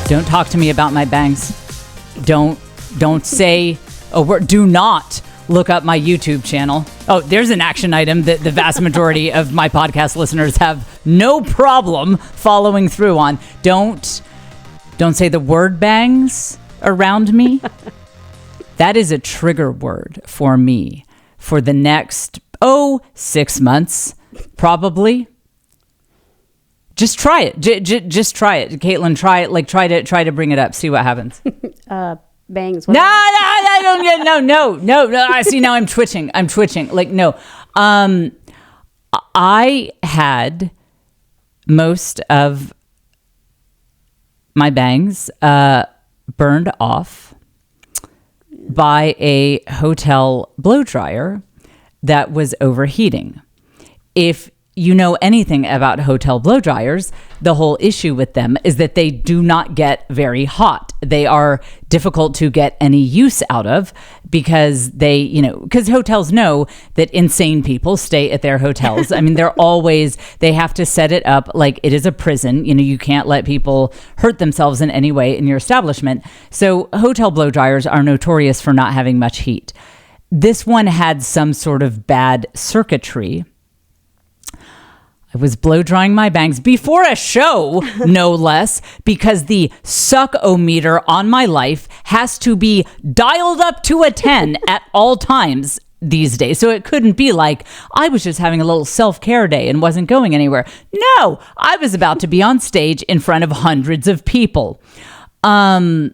Don't talk to me about my bangs. Don't say a word. Do not look up my YouTube channel. Oh, there's an action item that the vast majority of my podcast listeners have no problem following through on. Don't say the word bangs around me. That is a trigger word for me for the next 6 months, probably. Just try it. Just try it, Caitlin. Try it. Like try to bring it up. See what happens. Bangs. No. I see now. I'm twitching. Like no. I had most of my bangs burned off by a hotel blow dryer that was overheating. If you know anything about hotel blow dryers, the whole issue with them is that they do not get very hot. They are difficult to get any use out of because because hotels know that insane people stay at their hotels. I mean, they have to set it up like it is a prison. You can't let people hurt themselves in any way in your establishment. So hotel blow dryers are notorious for not having much heat. This one had some sort of bad circuitry. I was blow drying my bangs before a show, no less, because the suck-o-meter on my life has to be dialed up to a 10 at all times these days. So it couldn't be like I was just having a little self-care day and wasn't going anywhere. No, I was about to be on stage in front of hundreds of people. I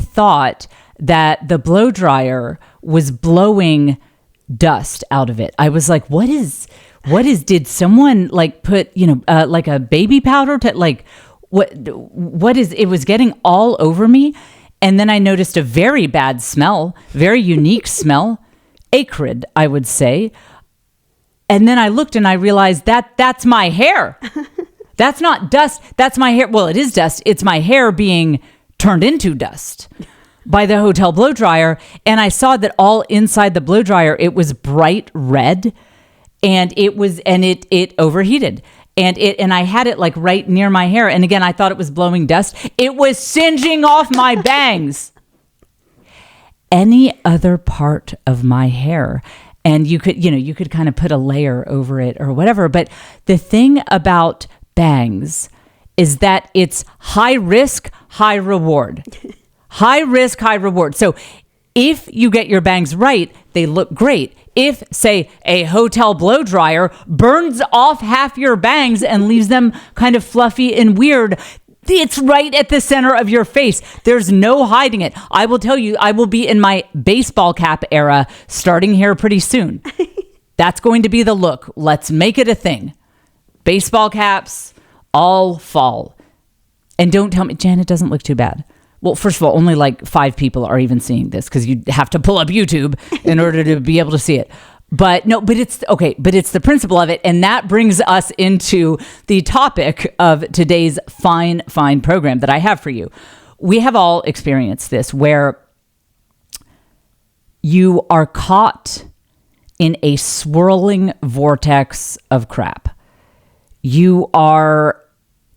thought that the blow dryer was blowing dust out of it. I was like, did someone like put, like a baby powder to what is, it was getting all over me. And then I noticed a very bad smell, very unique smell, acrid, I would say. And then I looked and I realized that's my hair. That's not dust. That's my hair. Well, it is dust. It's my hair being turned into dust by the hotel blow dryer. And I saw that all inside the blow dryer, it was bright red. And it overheated and I had it like right near my hair. And again, I thought it was blowing dust. It was singeing off my bangs. Any other part of my hair. And you could kind of put a layer over it or whatever. But the thing about bangs is that it's high risk, high reward. High risk, high reward. So if you get your bangs right, they look great. If, say, a hotel blow dryer burns off half your bangs and leaves them kind of fluffy and weird, it's right at the center of your face. There's no hiding it. I will tell you, I will be in my baseball cap era starting here pretty soon. That's going to be the look. Let's make it a thing. Baseball caps all fall. And don't tell me, Jen, it doesn't look too bad. Well, first of all, only like 5 people are even seeing this because you have to pull up YouTube in order to be able to see it. But it's okay. But it's the principle of it. And that brings us into the topic of today's fine program that I have for you. We have all experienced this where you are caught in a swirling vortex of crap. You are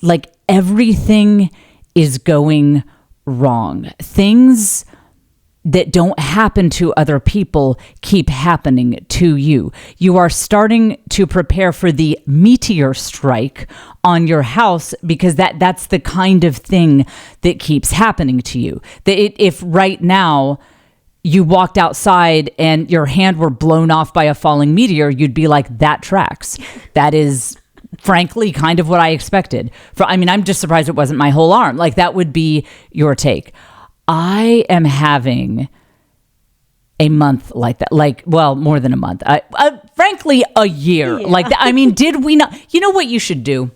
like everything is going wrong. Things that don't happen to other people keep happening to you. You are starting to prepare for the meteor strike on your house because that's the kind of thing that keeps happening to you. If right now you walked outside and your hand were blown off by a falling meteor, you'd be like, that tracks. That is frankly kind of what I expected. I'm just surprised it wasn't my whole arm. Like that would be your take. I am having a month like that, more than a month. Frankly, a year like that. Did we not? You know what you should do?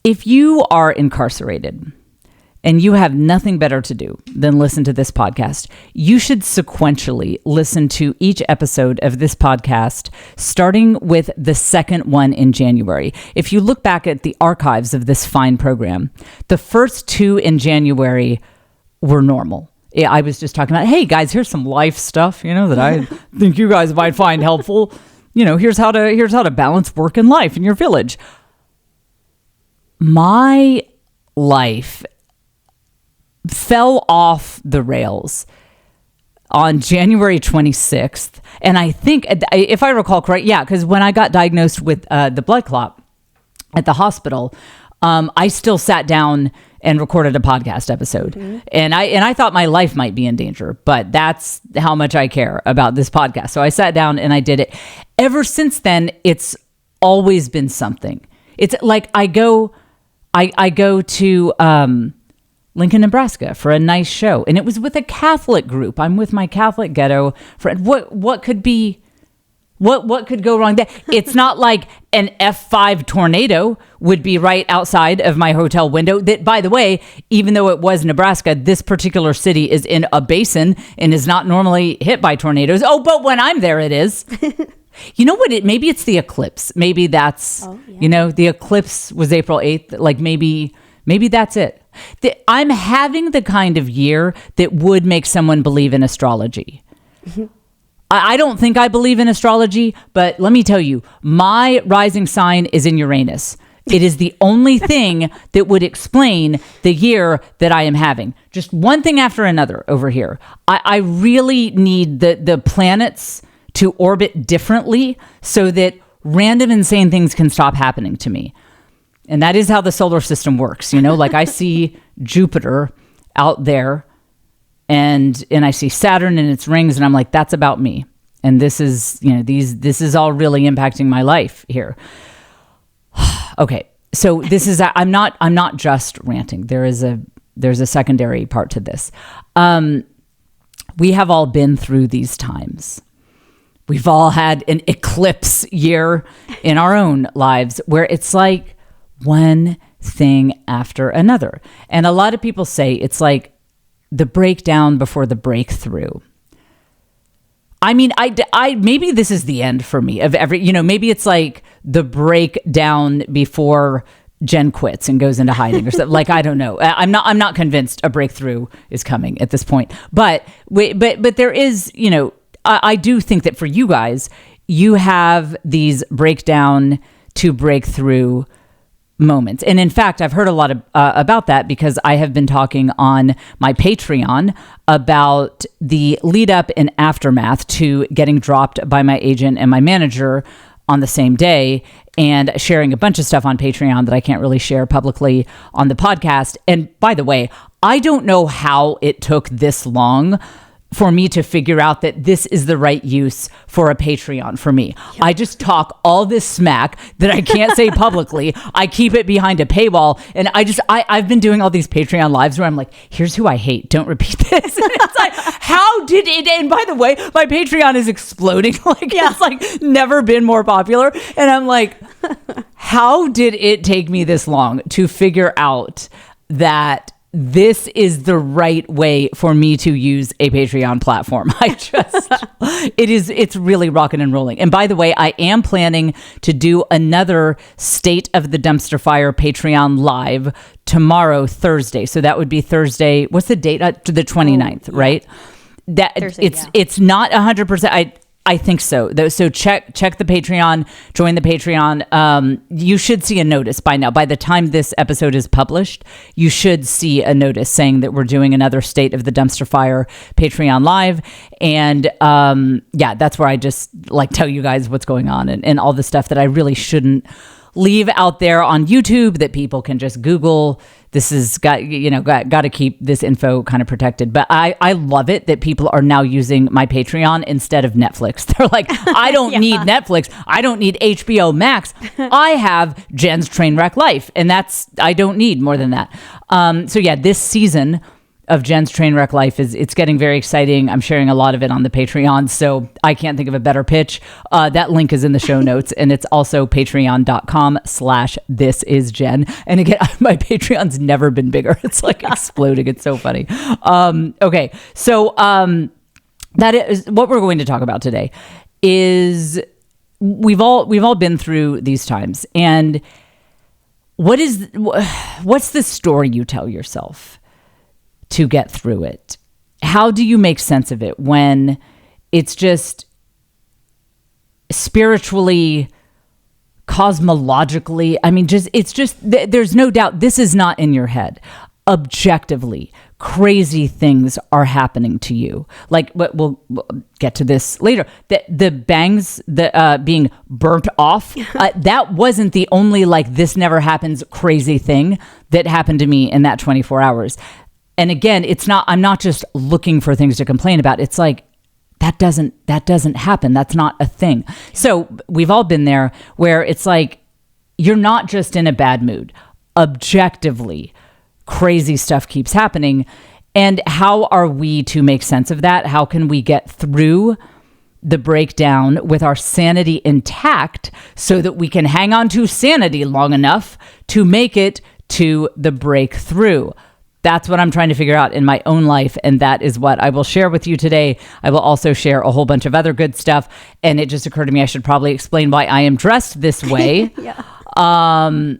If you are incarcerated and you have nothing better to do than listen to this podcast, you should sequentially listen to each episode of this podcast, starting with the second one in January. If you look back at the archives of this fine program, the first 2 in January were normal. I was just talking about, hey guys, here's some life stuff, that I think you guys might find helpful. Here's how to balance work and life in your village. my life fell off the rails on January 26th. And I think, if I recall correct, because when I got diagnosed with the blood clot at the hospital, I still sat down and recorded a podcast episode. Mm-hmm. And I thought my life might be in danger, but that's how much I care about this podcast. So I sat down and I did it. Ever since then, it's always been something. It's like I go to Lincoln, Nebraska for a nice show, and it was with a Catholic group. I'm with my Catholic ghetto friend. What could go wrong there? It's not like an F5 tornado would be right outside of my hotel window. That, by the way, even though it was Nebraska, this particular city is in a basin and is not normally hit by tornadoes. Oh, but when I'm there, it is. You know what? Maybe it's the eclipse. Maybe that's, the eclipse was April 8th. Like maybe that's it. I'm having the kind of year that would make someone believe in astrology. I don't think I believe in astrology, but let me tell you, my rising sign is in Uranus. It is the only thing that would explain the year that I am having. Just one thing after another over here. I really need the planets to orbit differently so that random insane things can stop happening to me. And that is how the solar system works. Like I see Jupiter out there and I see Saturn and its rings and I'm like, that's about me. And this is, this is all really impacting my life here. Okay. So this is, I'm not just ranting. There's a secondary part to this. We have all been through these times. We've all had an eclipse year in our own lives where it's like one thing after another. And a lot of people say it's like the breakdown before the breakthrough. I mean, I maybe this is the end for me of maybe it's like the breakdown before Jen quits and goes into hiding or something. Like, I don't know. I'm not convinced a breakthrough is coming at this point. But there is, I do think that for you guys, you have these breakdown to breakthrough moments. And in fact, I've heard a lot about that because I have been talking on my Patreon about the lead up and aftermath to getting dropped by my agent and my manager on the same day, and sharing a bunch of stuff on Patreon that I can't really share publicly on the podcast. And by the way, I don't know how it took this long for me to figure out that this is the right use for a Patreon for me. Yep. I just talk all this smack that I can't say publicly. I keep it behind a paywall. And I've been doing all these Patreon lives where I'm like, here's who I hate. Don't repeat this. And it's like, how did it? And by the way, my Patreon is exploding. It's like never been more popular. And I'm like, how did it take me this long to figure out that this is the right way for me to use a Patreon platform? It's really rocking and rolling. And by the way, I am planning to do another State of the Dumpster Fire Patreon live tomorrow, Thursday. So that would be Thursday. What's the date? To the 29th, right? That Thursday, it's not 100%. I think so. So check the Patreon, join the Patreon. You should see a notice by now. By the time this episode is published, you should see a notice saying that we're doing another State of the Dumpster Fire Patreon live. And that's where I just tell you guys what's going on and all the stuff that I really shouldn't leave out there on YouTube that people can just Google. This is got to keep this info kind of protected. But I love it that people are now using my Patreon instead of Netflix. They're like, I don't need Netflix. I don't need HBO Max. I have Jen's Trainwreck Life. And I don't need more than that. This season of Jen's Trainwreck Life it's getting very exciting. I'm sharing a lot of it on the Patreon, so I can't think of a better pitch. That link is in the show notes, and it's also patreon.com/thisisjen. And again, my Patreon's never been bigger. It's like exploding. It's so funny. Okay, so that is what we're going to talk about today. Is we've all been through these times, and what's the story you tell yourself to get through it? How do you make sense of it when it's just spiritually cosmologically, I mean, there's no doubt this is not in your head. Objectively, crazy things are happening to you. Like, we'll get to this later. The bangs, being burnt off, that wasn't the only, like, this never happens crazy thing that happened to me in that 24 hours. And again, I'm not just looking for things to complain about. It's like, that doesn't happen. That's not a thing. So we've all been there where it's like, you're not just in a bad mood. Objectively, crazy stuff keeps happening. And how are we to make sense of that? How can we get through the breakdown with our sanity intact so that we can hang on to sanity long enough to make it to the breakthrough? That's what I'm trying to figure out in my own life, and that is what I will share with you today. I will also share a whole bunch of other good stuff, and it just occurred to me I should probably explain why I am dressed this way. Can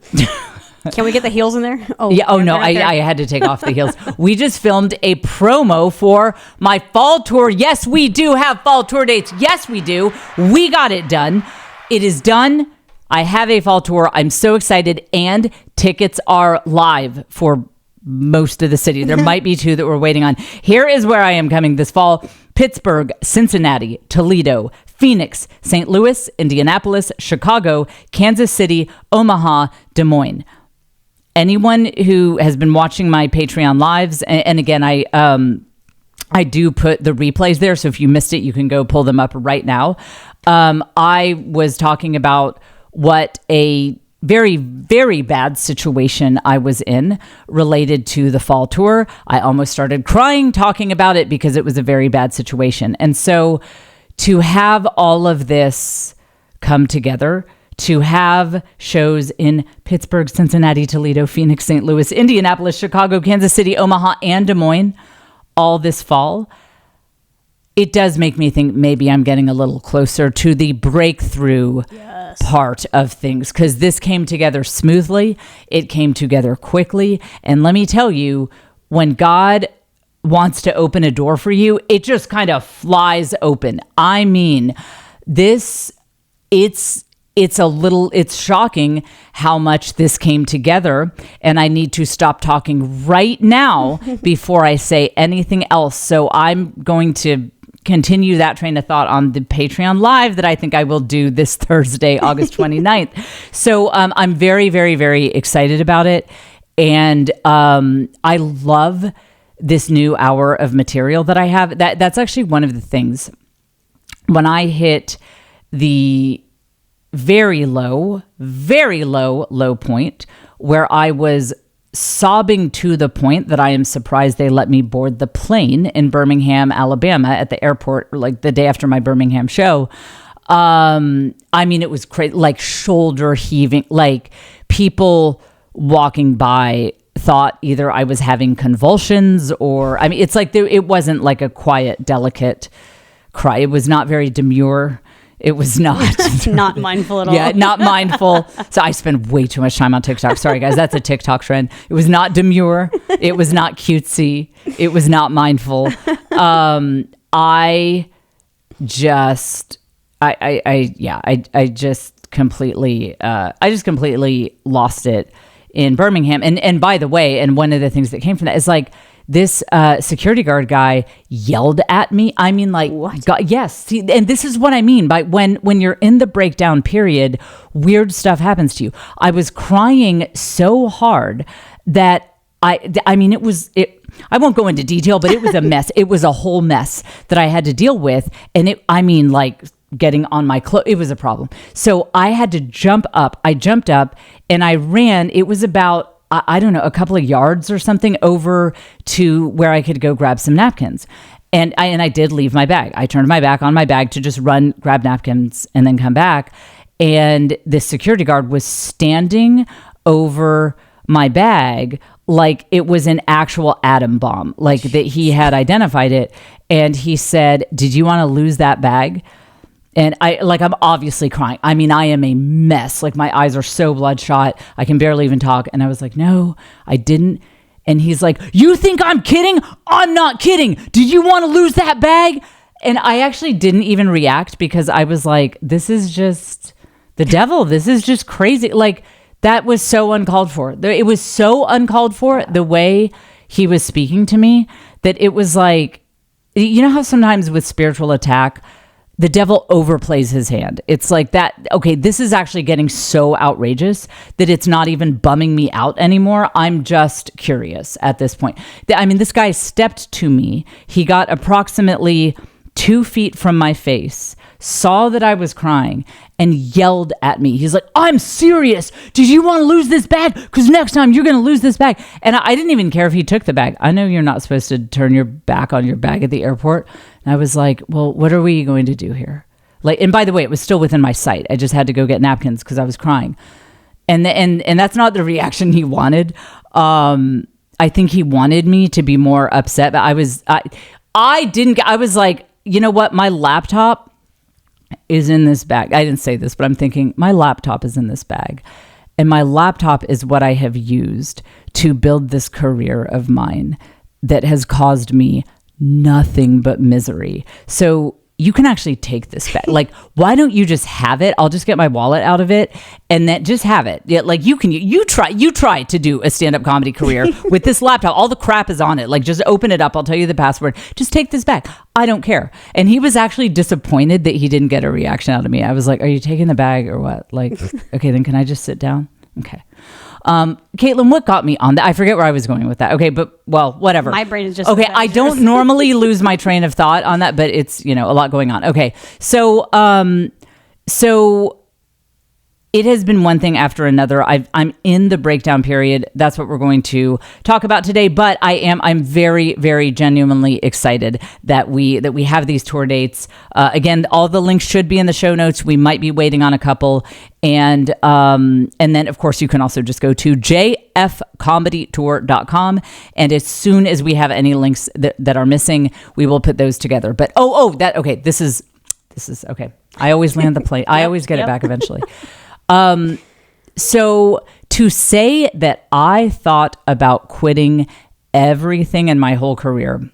we get the heels in there? No, I had to take off the heels. We just filmed a promo for my fall tour. Yes, we do have fall tour dates. Yes, we do. We got it done. It is done. I have a fall tour. I'm so excited, and tickets are live for most of the city. There might be 2 that we're waiting on. Here is where I am coming this fall: Pittsburgh, Cincinnati, Toledo, Phoenix, St. Louis, Indianapolis, Chicago, Kansas City, Omaha, Des Moines. Anyone who has been watching my Patreon lives, and again, I do put the replays there, so if you missed it, you can go pull them up right now. I was talking about what a very, very bad situation I was in related to the fall tour. I almost started crying talking about it because it was a very bad situation. And so to have all of this come together, to have shows in Pittsburgh, Cincinnati, Toledo, Phoenix, St. Louis, Indianapolis, Chicago, Kansas City, Omaha, and Des Moines all this fall, it does make me think maybe I'm getting a little closer to the breakthrough part of things, because this came together smoothly. It came together quickly. And let me tell you, when God wants to open a door for you, it just kind of flies open. I mean, it's shocking how much this came together, and I need to stop talking right now before I say anything else. So I'm going to continue that train of thought on the Patreon live that I think I will do this Thursday, August 29th. So I'm very, very, very excited about it. And I love this new hour of material that I have. That's actually one of the things. When I hit the very low point where I was sobbing to the point that I am surprised they let me board the plane in Birmingham, Alabama at the airport, like the day after my Birmingham show. I mean, it was crazy, like shoulder heaving, like people walking by thought either I was having convulsions or, I mean, it's like it wasn't like a quiet, delicate cry. It was not very demure. It was not. Not mindful at all. Yeah, not mindful. So I spend way too much time on TikTok. Sorry, guys. That's a TikTok trend. It was not demure. It was not cutesy. It was not mindful. I just completely lost it in Birmingham. And by the way, and one of the things that came from that is like, this security guard guy yelled at me. I mean, like, God, yes. See, and this is what I mean by when you're in the breakdown period, weird stuff happens to you. I was crying so hard that I mean, I won't go into detail, but it was a mess. It was a whole mess that I had to deal with. And like getting on my clothes, it was a problem. So I had to jump up. I jumped up and I ran. It was about, I don't know, a couple of yards or something over to where I could go grab some napkins. And I did leave my bag. I turned my back on my bag to just run, grab napkins, and then come back. And the security guard was standing over my bag like it was an actual atom bomb, like that he had identified it. And he said, "Did you want to lose that bag?" And I'm obviously crying. I mean, I am a mess. Like my eyes are so bloodshot. I can barely even talk. And I was like, "No, I didn't." And he's like, "You think I'm kidding? I'm not kidding. Did you want to lose that bag?" And I actually didn't even react because I was like, this is the devil, this is just crazy. Like, that was so uncalled for. It was so uncalled for, the way he was speaking to me, that it was like, you know how sometimes with spiritual attack, the devil overplays his hand. It's like that. Okay, this is actually getting so outrageous that it's not even bumming me out anymore. I'm just curious at this point. I mean, this guy stepped to me. He got approximately 2 feet from my face, saw that I was crying, and yelled at me. He's like, I'm serious. Did you want to lose this bag? Because next time you're going to lose this bag. And I didn't even care if he took the bag. I know you're not supposed to turn your back on your bag at the airport. And I was like, well, what are we going to do here? Like, and by the way, it was still within my sight. I just had to go get napkins because I was crying. And that's not the reaction he wanted. I think he wanted me to be more upset, but I was like, you know what? My laptop is in this bag. I didn't say this, but I'm thinking my laptop is in this bag. And my laptop is what I have used to build this career of mine that has caused me nothing but misery. So you can actually take this back. Like, why don't you just have it? I'll just get my wallet out of it and then just have it. Yeah, like you try to do a stand-up comedy career with this laptop. All the crap is on it. Like, just open it up. I'll tell you the password. Just take this back. I don't care. And he was actually disappointed that he didn't get a reaction out of me. I was like, are you taking the bag or what? Like, okay, then can I just sit down? Okay. Caitlin, what got me on that? I forget where I was going with that. Okay, but well, whatever. My brain is just okay. I don't normally lose my train of thought on that, but it's, a lot going on. Okay, so it has been one thing after another. I'm in the breakdown period. That's what we're going to talk about today. But I'm very, very genuinely excited that we have these tour dates. Again, all the links should be in the show notes. We might be waiting on a couple. And then, of course, you can also just go to jfcomedytour.com. And as soon as we have any links that are missing, we will put those together. But, this is okay. I always land the plane. I always get it back eventually. So to say that I thought about quitting everything in my whole career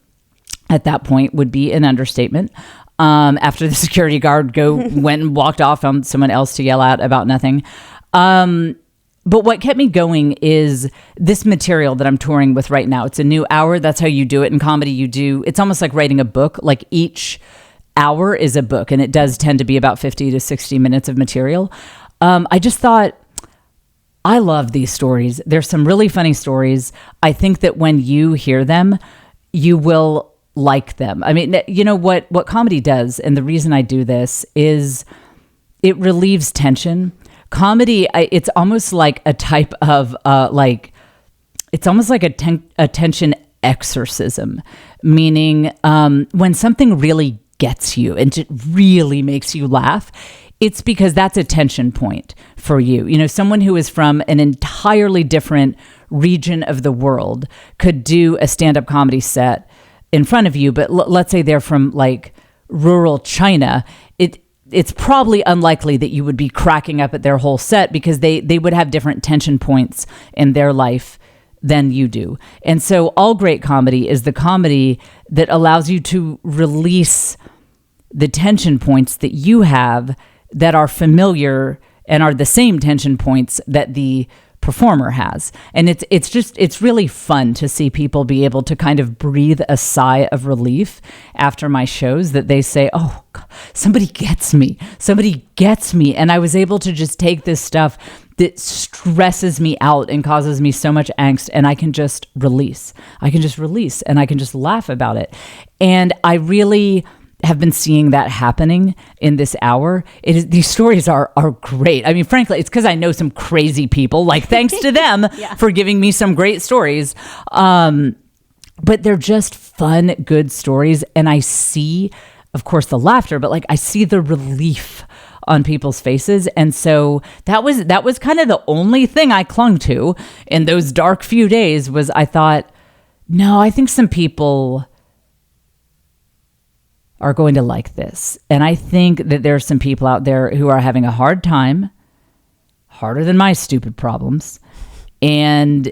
at that point would be an understatement. After the security guard went and walked off on someone else to yell at about nothing. But what kept me going is this material that I'm touring with right now. It's a new hour. That's how you do it in comedy. It's almost like writing a book. Like, each hour is a book, and it does tend to be about 50 to 60 minutes of material. I just thought, I love these stories. There's some really funny stories. I think that when you hear them, you will like them. I mean, what comedy does, and the reason I do this is it relieves tension. Comedy, it's almost like a type of, it's almost like a tension exorcism, meaning when something really gets you and it really makes you laugh, it's because that's a tension point for you. Someone who is from an entirely different region of the world could do a stand-up comedy set in front of you, but let's say they're from like rural China. It's probably unlikely that you would be cracking up at their whole set because they would have different tension points in their life than you do. And so all great comedy is the comedy that allows you to release the tension points that you have that are familiar and are the same tension points that the performer has. And it's really fun to see people be able to kind of breathe a sigh of relief after my shows, that they say, oh, somebody gets me. And I was able to just take this stuff that stresses me out and causes me so much angst, and I can just release and I can just laugh about it. And I really have been seeing that happening in this hour. These stories are great. I mean, frankly, it's because I know some crazy people. Like, thanks to them for giving me some great stories. But they're just fun, good stories. And I see, of course, the laughter, but like, I see the relief on people's faces. And so that was kind of the only thing I clung to in those dark few days. Was I thought, no, I think some people are going to like this. And I think that there are some people out there who are having a hard time, harder than my stupid problems. And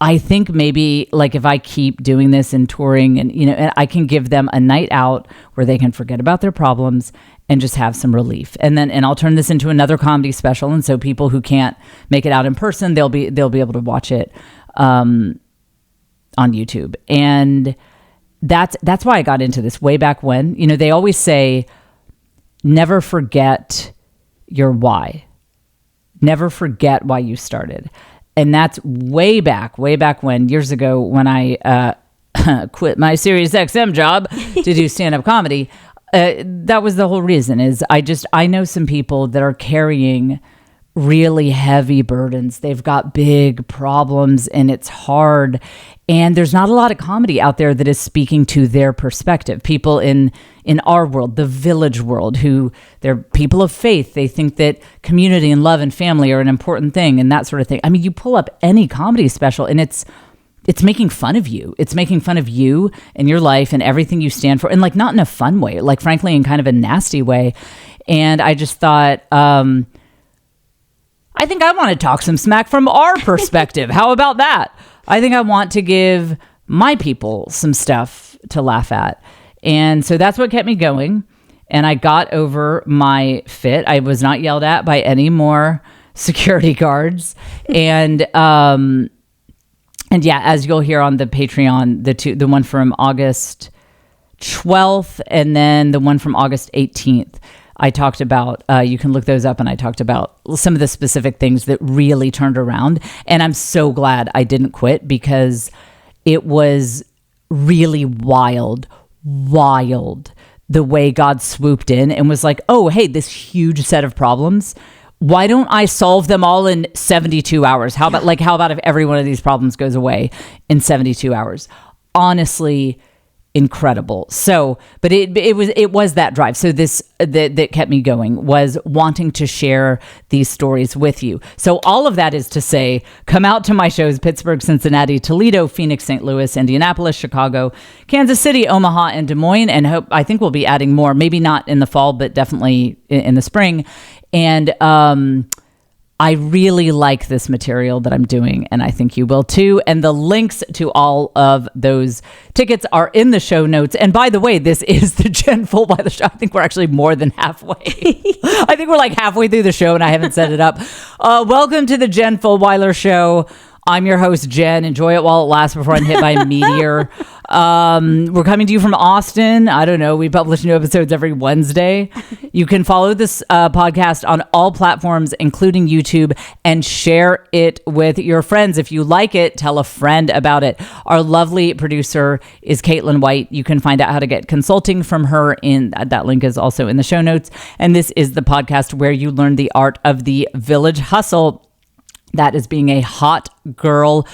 I think maybe like if I keep doing this and touring and, and I can give them a night out where they can forget about their problems and just have some relief. And I'll turn this into another comedy special. And so people who can't make it out in person, they'll be able to watch it on YouTube. And that's why I got into this way back when. They always say, never forget your why. Never forget why you started. And that's way back when, years ago, when I quit my Sirius XM job to do stand-up comedy. That was the whole reason, is I know some people that are carrying really heavy burdens. They've got big problems and it's hard. And there's not a lot of comedy out there that is speaking to their perspective. People in our world, the village world, who they're people of faith. They think that community and love and family are an important thing and that sort of thing. I mean, you pull up any comedy special and it's making fun of you. It's making fun of you and your life and everything you stand for. And like, not in a fun way, like frankly, in kind of a nasty way. And I just thought, I think I want to talk some smack from our perspective. How about that? I think I want to give my people some stuff to laugh at. And so that's what kept me going. And I got over my fit. I was not yelled at by any more security guards. And yeah, as you'll hear on the Patreon, the one from August 12th and then the one from August 18th, I talked about, you can look those up, and I talked about some of the specific things that really turned around. And I'm so glad I didn't quit, because it was really wild the way God swooped in and was like, oh, hey, this huge set of problems, why don't I solve them all in 72 hours? How about if every one of these problems goes away in 72 hours? Honestly, incredible. So, but it was that drive. So this that kept me going, was wanting to share these stories with you. So all of that is to say, come out to my shows: Pittsburgh, Cincinnati, Toledo, Phoenix, St. Louis, Indianapolis, Chicago, Kansas City, Omaha, and Des Moines. And I think we'll be adding more, maybe not in the fall, but definitely in the spring. And I really like this material that I'm doing, and I think you will too. And the links to all of those tickets are in the show notes. And by the way, this is the Jen Fulwiler show. I think we're actually more than halfway. I think we're like halfway through the show, and I haven't set it up. Welcome to the Jen Fulwiler show. I'm your host, Jen. Enjoy it while it lasts before I'm hit by a meteor. We're coming to you from Austin. I don't know. We publish new episodes every Wednesday. You can follow this podcast on all platforms, including YouTube, and share it with your friends. If you like it, tell a friend about it. Our lovely producer is Caitlin White. You can find out how to get consulting from her that link is also in the show notes. And this is the podcast where you learn the art of the village hustle. That is being a hot girl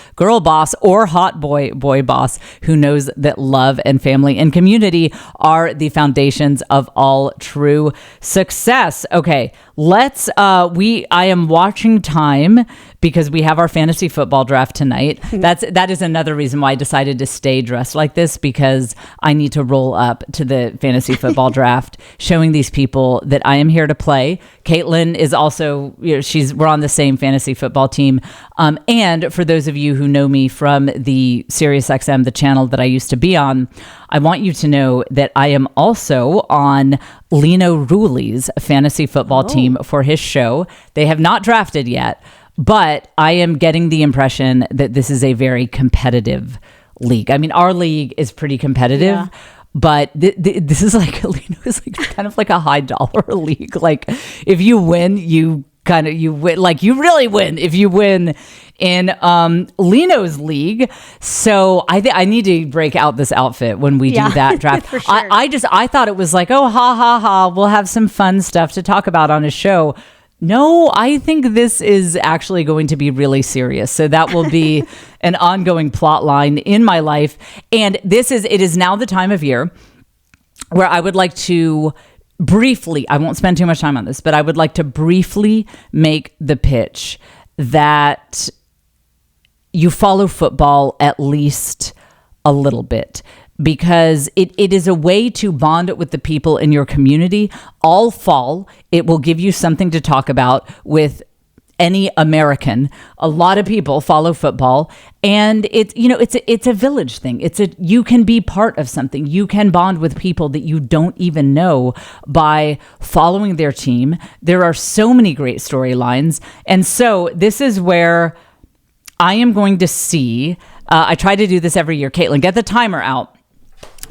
boss, or hot boy boss, who knows that love and family and community are the foundations of all true success. Okay, I am watching time because we have our fantasy football draft tonight. That is another reason why I decided to stay dressed like this, because I need to roll up to the fantasy football draft, showing these people that I am here to play. Caitlin is also, we're on the same fantasy football team. And for those of you who know me from the SiriusXM, the channel that I used to be on, I want you to know that I am also on Lino Ruli's fantasy football team for his show. They have not drafted yet, but I am getting the impression that this is a very competitive league. I mean, our league is pretty competitive. Yeah. But this is like, Lino is like kind of like a high dollar league. Like, if you win, you win, like you really win if you win in Lino's league. So I need to break out this outfit when we do that draft. For sure. I thought it was like, oh, ha, we'll have some fun stuff to talk about on a show. No, I think this is actually going to be really serious. So that will be an ongoing plot line in my life. And it is now the time of year where I would like to briefly, I won't spend too much time on this, but I would like to briefly make the pitch that you follow football at least a little bit, because it is a way to bond with the people in your community all fall. It will give you something to talk about with any American. A lot of people follow football, and it's a village thing. You can be part of something. You can bond with people that you don't even know by following their team. There are so many great storylines. And so this is where I am going to see, I try to do this every year. Caitlin, get the timer out.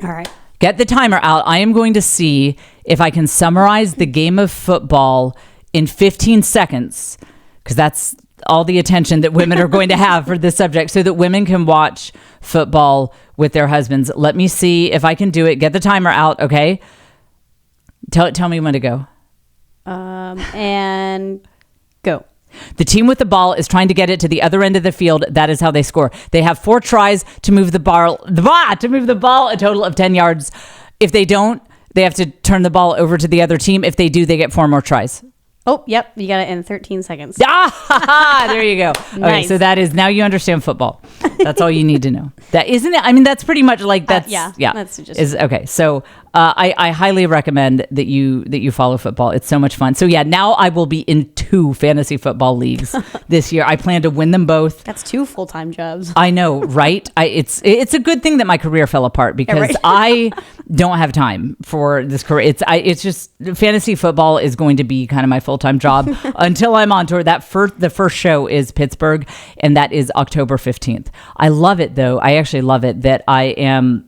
All right. Get the timer out. I am going to see if I can summarize the game of football in 15 seconds, because that's all the attention that women are going to have for this subject, so that women can watch football with their husbands. Let me see if I can do it. Get the timer out, okay? Tell me when to go. And go. The team with the ball is trying to get it to the other end of the field. That is how they score. They have 4 tries to move the ball a total of 10 yards. If they don't, they have to turn the ball over to the other team. If they do, they get 4 more tries. Oh, yep. You got it in 13 seconds. There you go. Nice. Okay, so that is, now you understand football. That's all you need to know. That isn't it. I mean, that's pretty much like that's That's just is okay. So I highly recommend that you follow football. It's so much fun. So yeah, now I will be in 2 fantasy football leagues this year. I plan to win them both. That's 2 full-time jobs. I know, right? It's a good thing that my career fell apart, because right. I don't have time for this career. It's just fantasy football is going to be kind of my full-time job until I'm on tour. The first show is Pittsburgh, and that is October 15th. I love it though. I actually love it that I'm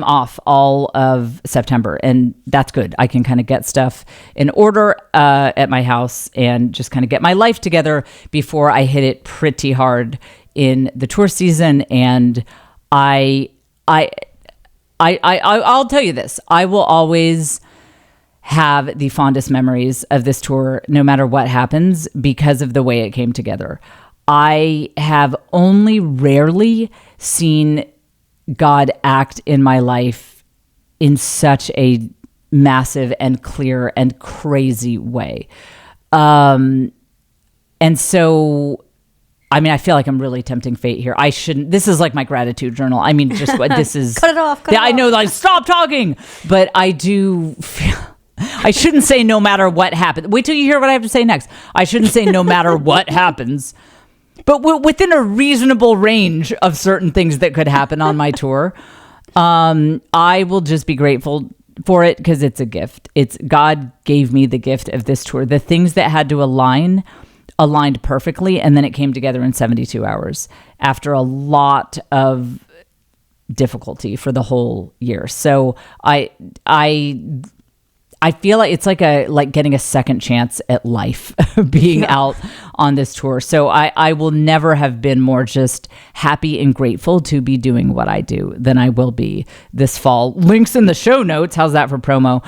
off all of September, and that's good. I can kind of get stuff in order at my house and just kind of get my life together before I hit it pretty hard in the tour season. And I'll tell you this, I will always have the fondest memories of this tour, no matter what happens, because of the way it came together. I have only rarely seen God act in my life in such a massive and clear and crazy way. And so, I mean, I feel like I'm really tempting fate here. I shouldn't. This is like my gratitude journal. I mean, just what this is. Cut it off. I know, like, stop talking. But I do feel, I shouldn't say no matter what happens. Wait till you hear what I have to say next. I shouldn't say no matter what happens. But within a reasonable range of certain things that could happen on my tour, I will just be grateful for it, because it's a gift. God gave me the gift of this tour. The things that had to aligned perfectly, and then it came together in 72 hours after a lot of difficulty for the whole year. So I feel like it's like getting a second chance at life being out on this tour. So I will never have been more just happy and grateful to be doing what I do than I will be this fall. Links in the show notes. How's that for promo?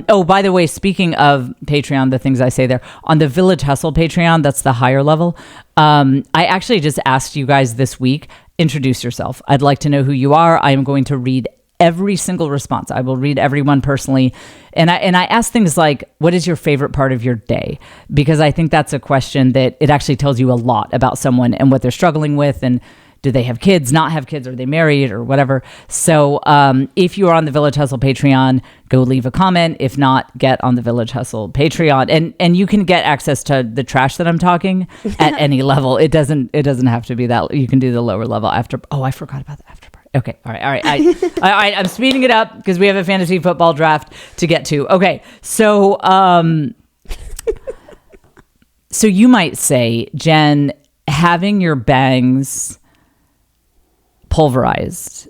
Oh, by the way, speaking of Patreon, the things I say there, on the Village Hustle Patreon, that's the higher level. I actually just asked you guys this week, introduce yourself. I'd like to know who you are. I am going to read every single response. I will read everyone personally. And I ask things like, what is your favorite part of your day? Because I think that's a question that it actually tells you a lot about someone and what they're struggling with, and do they have kids, not have kids, are they married, or whatever. So if you are on the Village Hustle Patreon, go leave a comment. If not, get on the Village Hustle Patreon. And you can get access to the trash that I'm talking at any level. It doesn't have to be that. You can do the lower level after. Oh, I forgot about the after party. Okay. All right. All right. I'm speeding it up because we have a fantasy football draft to get to. Okay. So, so you might say, Jen, having your bangs pulverized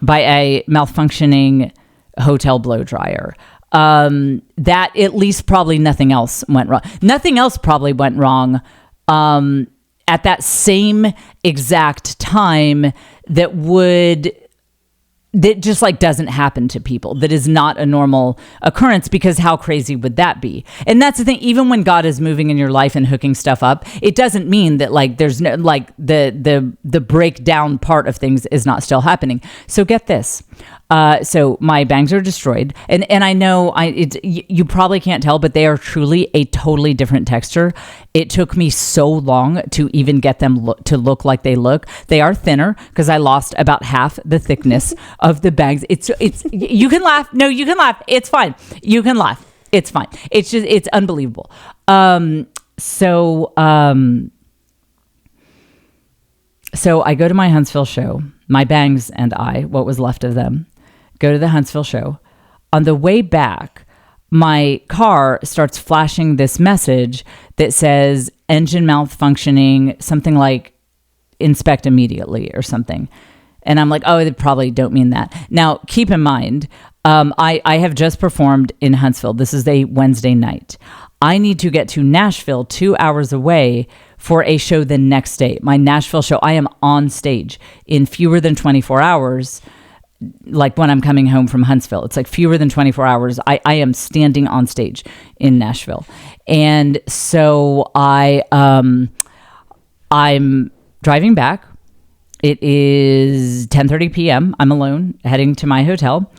by a malfunctioning hotel blow dryer, that at least probably nothing else went wrong. Nothing else probably went wrong at that same exact time that just like doesn't happen to people, that is not a normal occurrence, because how crazy would that be? And that's the thing, even when God is moving in your life and hooking stuff up, it doesn't mean that like there's no, like the breakdown part of things is not still happening. So get this. So my bangs are destroyed, and I know you probably can't tell, but they are truly a totally different texture. It took me so long to even get them to look like they look. They are thinner because I lost about half the thickness of the bangs. It's you can laugh. No, you can laugh. It's fine. You can laugh. It's fine. It's just, it's unbelievable. So I go to my Huntsville show, my bangs and I, what was left of them, go to the Huntsville show. On the way back, my car starts flashing this message that says engine malfunctioning, something like inspect immediately or something. And I'm like, oh, they probably don't mean that. Now, keep in mind, I have just performed in Huntsville. This is a Wednesday night. I need to get to Nashville 2 hours away for a show the next day. My Nashville show, I am on stage in fewer than 24 hours. Like when I'm coming home from Huntsville, it's like fewer than 24 hours. I am standing on stage in Nashville. And so I'm driving back. It is 10:30 p.m. I'm alone heading to my hotel,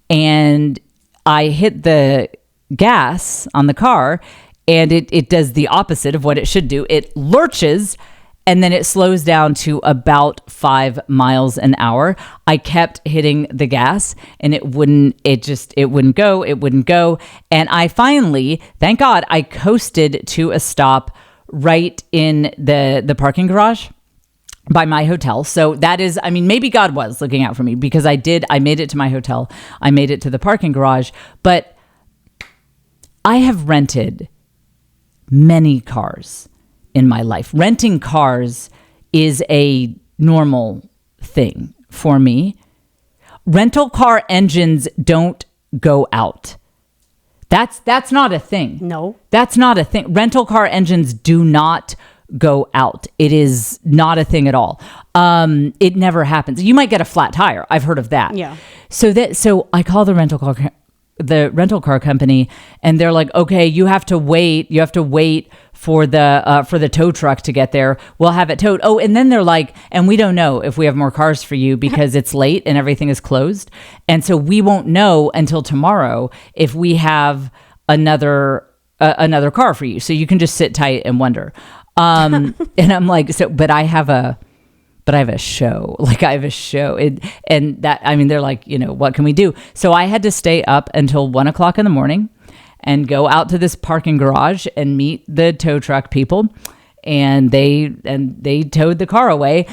and I hit the gas on the car, and it does the opposite of what it should do. It lurches, and then it slows down to about 5 miles an hour. I kept hitting the gas, and it wouldn't go. And I finally, thank God, I coasted to a stop right in the parking garage by my hotel. So that is, I mean, maybe God was looking out for me, because I made it to my hotel. I made it to the parking garage, but I have rented many cars in my life. Renting cars is a normal thing for me. Rental car engines don't go out. That's not a thing. No. That's not a thing. Rental car engines do not go out. It is not a thing at all. It never happens. You might get a flat tire. I've heard of that. Yeah. So I call the rental car company, and they're like, okay, you have to wait for the tow truck to get there. We'll have it towed. Oh, and then they're like, and we don't know if we have more cars for you because it's late and everything is closed. And so we won't know until tomorrow if we have another car for you. So you can just sit tight and wonder. And I'm like, but I have a show. Like, I have a show. And that, I mean, they're like, what can we do? So I had to stay up until 1:00 in the morning and go out to this parking garage and meet the tow truck people. And they towed the car away.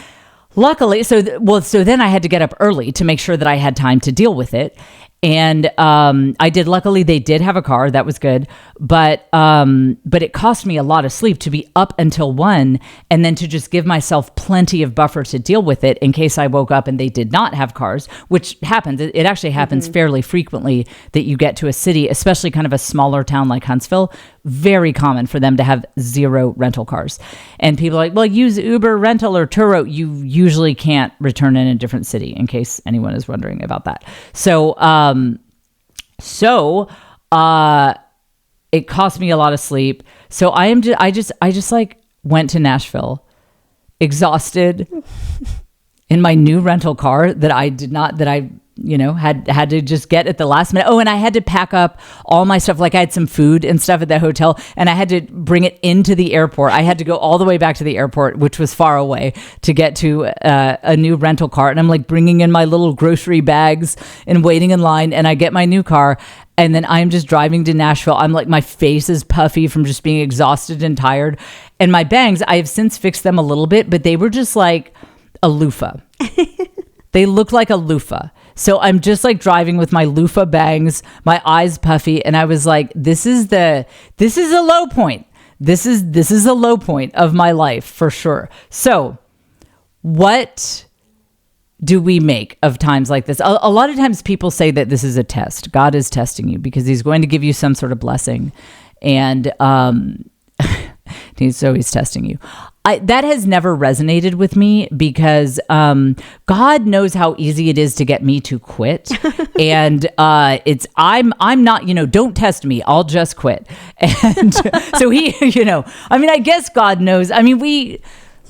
Luckily, so then I had to get up early to make sure that I had time to deal with it. And I did. Luckily, they did have a car. That was good. But it cost me a lot of sleep to be up until 1, and then to just give myself plenty of buffer to deal with it in case I woke up and they did not have cars, which happens. It actually happens fairly frequently that you get to a city, especially kind of a smaller town like Huntsville. Very common for them to have 0 rental cars. And people are like, well, use Uber rental or Turo. You usually can't return in a different city, in case anyone is wondering about that. So it cost me a lot of sleep. So I just like went to Nashville exhausted in my new rental car that I had to just get at the last minute. Oh, and I had to pack up all my stuff. Like, I had some food and stuff at the hotel, and I had to bring it into the airport. I had to go all the way back to the airport, which was far away, to get to a new rental car. And I'm like bringing in my little grocery bags and waiting in line, and I get my new car. And then I'm just driving to Nashville. I'm like, my face is puffy from just being exhausted and tired. And my bangs, I have since fixed them a little bit, but they were just like a loofah. They look like a loofah. So I'm just like driving with my loofah bangs, my eyes puffy. And I was like, this is a low point. This is a low point of my life for sure. So what do we make of times like this? A lot of times people say that this is a test. God is testing you because he's going to give you some sort of blessing. And he's always testing you. That has never resonated with me because God knows how easy it is to get me to quit. And I'm not, don't test me. I'll just quit. And so he, I guess God knows.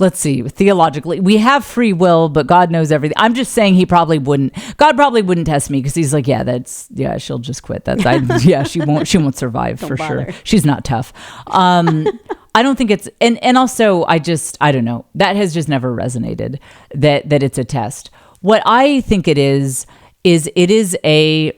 Let's see, theologically, we have free will, but God knows everything. I'm just saying God probably wouldn't test me because he's like, she'll just quit. She won't survive for sure. She's not tough. I don't think it's, and also I don't know, that has just never resonated that it's a test. What I think it is a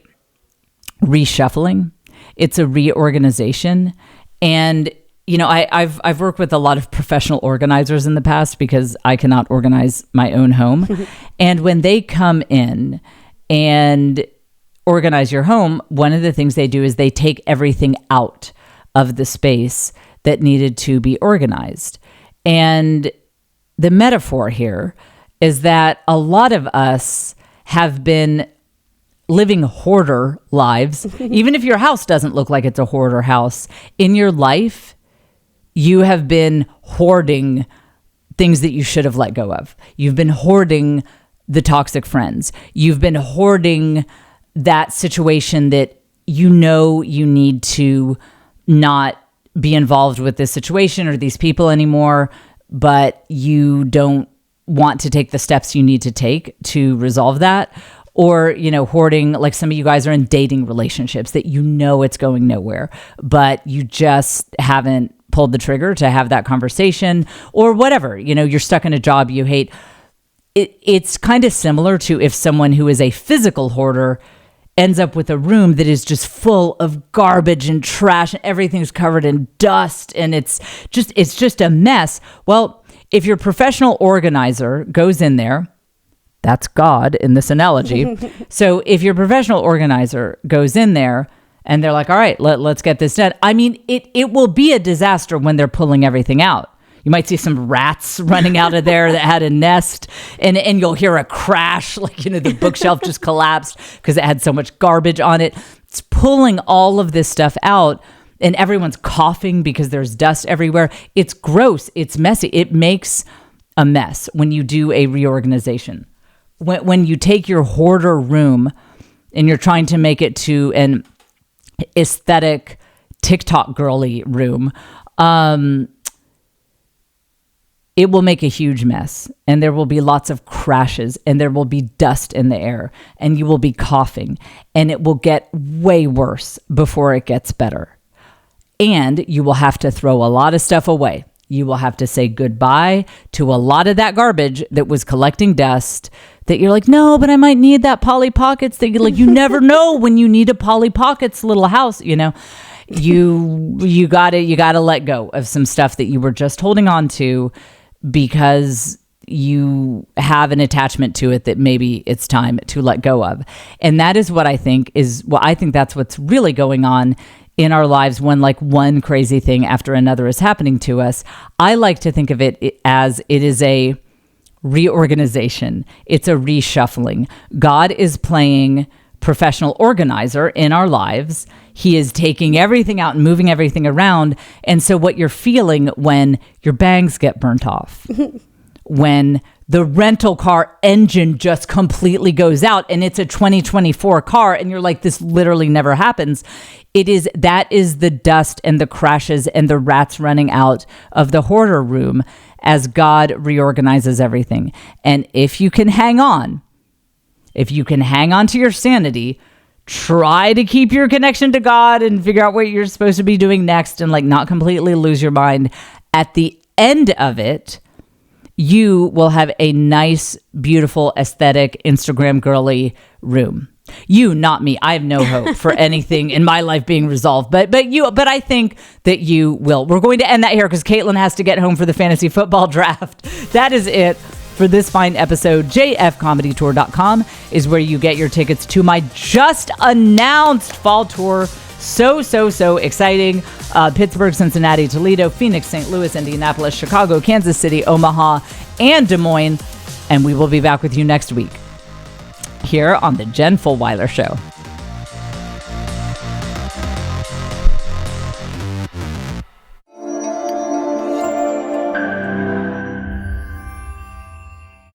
reshuffling. It's a reorganization. And, you know, I've worked with a lot of professional organizers in the past because I cannot organize my own home. And when they come in and organize your home, one of the things they do is they take everything out of the space that needed to be organized. And the metaphor here is that a lot of us have been living hoarder lives. Even if your house doesn't look like it's a hoarder house, in your life, you have been hoarding things that you should have let go of. You've been hoarding the toxic friends. You've been hoarding that situation that you know you need to not be involved with this situation or these people anymore, but you don't want to take the steps you need to take to resolve that. Or, you know, hoarding, like some of you guys are in dating relationships that you know it's going nowhere, but you just haven't pulled the trigger to have that conversation or whatever. You know, you're stuck in a job you hate. It's kind of similar to if someone who is a physical hoarder ends up with a room that is just full of garbage and trash and everything's covered in dust and it's just a mess. Well, if your professional organizer goes in there, that's God in this analogy. So if your professional organizer goes in there and they're like, all right, let's get this done. I mean, it will be a disaster when they're pulling everything out. You might see some rats running out of there that had a nest and you'll hear a crash, like, you know, the bookshelf just collapsed because it had so much garbage on it. It's pulling all of this stuff out and everyone's coughing because there's dust everywhere. It's gross. It's messy. It makes a mess when you do a reorganization. When you take your hoarder room and you're trying to make it to an aesthetic TikTok girly room, it will make a huge mess and there will be lots of crashes and there will be dust in the air and you will be coughing and it will get way worse before it gets better. And you will have to throw a lot of stuff away. You will have to say goodbye to a lot of that garbage that was collecting dust that you're like, no, but I might need that Polly Pockets that you're like, you never know when you need a Polly Pockets little house, you know. You gotta let go of some stuff that you were just holding on to because you have an attachment to it that maybe it's time to let go of. And that is what I think that's what's really going on in our lives when like one crazy thing after another is happening to us. I like to think of it as it is a reorganization. It's a reshuffling. God is playing professional organizer in our lives. He is taking everything out and moving everything around. And so what you're feeling when your bangs get burnt off, when the rental car engine just completely goes out and it's a 2024 car and you're like, this literally never happens. That is the dust and the crashes and the rats running out of the hoarder room as God reorganizes everything. And if you can hang on to your sanity, try to keep your connection to God and figure out what you're supposed to be doing next and like not completely lose your mind. At the end of it, you will have a nice, beautiful, aesthetic, Instagram girly room. You, not me. I have no hope for anything in my life being resolved, but I think that you will. We're going to end that here because Caitlin has to get home for the fantasy football draft. That is it for this fine episode. jfcomedytour.com is where you get your tickets to my just announced fall tour. So exciting. Pittsburgh, Cincinnati, Toledo, Phoenix, St. Louis, Indianapolis, Chicago, Kansas City, Omaha, and Des Moines. And we will be back with you next week here on the Jen Fulwiler Show.